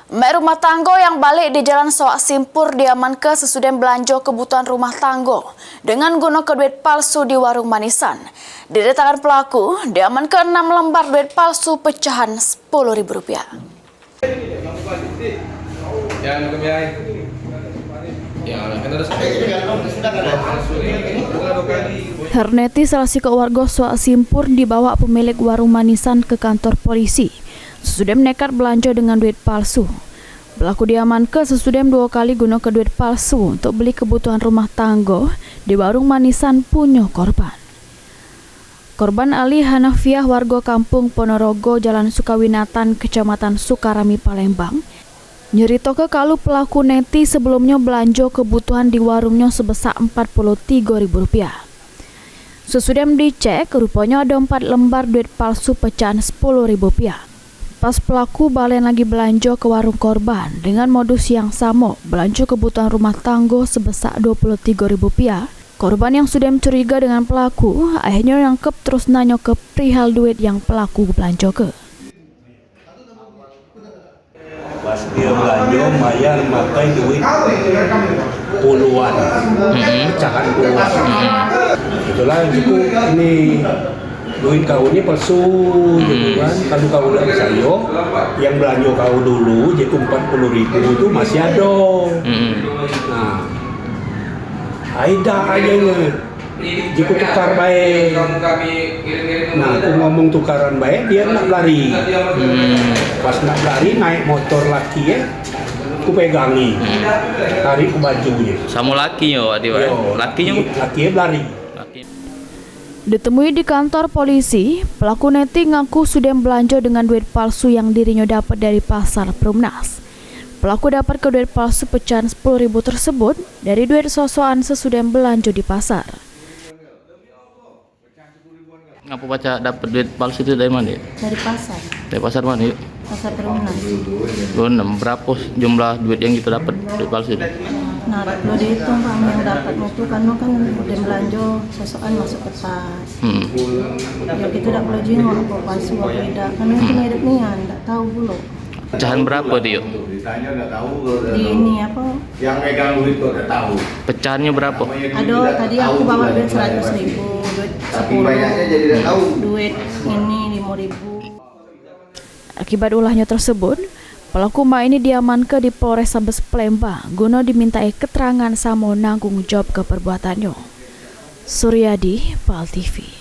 Mek rumah tangga yang balik di Jalan Sawak Simpur diamankan sesudah belanja kebutuhan rumah tangga dengan guna duit palsu di warung manisan. Dari tangan pelaku diamankan 6 lembar duit palsu pecahan Rp10.000. Herneti salah si warga Sawak Simpur dibawa pemilik warung manisan ke kantor polisi. Sesudah nekat belanja dengan duit palsu. Pelaku diamankan sesudah 2 kali guna ke duit palsu untuk beli kebutuhan rumah tangga di warung manisan punya korban. Korban Ali Hanafiah warga kampung Ponorogo Jalan Sukawinatan Kecamatan Sukarami Palembang nyerito ke kalau pelaku neti sebelumnya belanja kebutuhan di warungnya sebesar Rp43.000. Sesudah dicek, rupanya ada 4 lembar duit palsu pecahan Rp10.000. Pas pelaku balik lagi belanja ke warung korban dengan modus yang sama, belanja kebutuhan rumah tangga sebesar Rp23.000. Korban yang sudah mencuriga dengan pelaku akhirnya nangkep terus nanya ke perihal duit yang pelaku belanja ke. Pas dia belanja bayar pakai duit puluhan, pecahan puluhan. Itulah gitu ini. Duit kau ini palsu, gitu kan? Kalau kau dari saya, yang belanja kau dulu, jadi 40.000 itu masih ada. Nah, ada aja nih. Jika tukar baik. Nah, aku ngomong tukaran baik, dia nak lari. Pas nak lari, naik motor laki ya, aku pegangi, tarik ke bajunya. Sama lakinya, lakinya lari. Ditemui di kantor polisi, pelaku neti ngaku sudah belanja dengan duit palsu yang dirinya dapat dari pasar Perumnas. Pelaku dapat ke duit palsu pecahan Rp10.000 tersebut dari duit sosokan sesudah belanja di pasar. Ngapa baca dapat duit palsu itu dari mana? Dari pasar. Dari pasar mana? Pasar Perumnas. Berapa jumlah duit yang kita dapat duit palsu itu? Nah, kalau dihitung Pak yang dapat itu karena kan udah belanja sosokan masuk ke tas. Ya kita tidak boleh jengok apa palsu apa tidak, karena itu mirip nian, tidak tahu dulu. Pecahan berapa dia? Ditanya nggak tahu. Di ini apa? Yang megang duit kok nggak tahu. Pecahannya berapa? Ada tadi aku bawa duit 100.000, duit 10, duit ini 5.000. Akibat ulahnya tersebut, pelaku ini diamankan di Polrestabes Palembang guna dimintai keterangan sama nanggung jawab ke perbuatannya. Suryadi, PAL TV.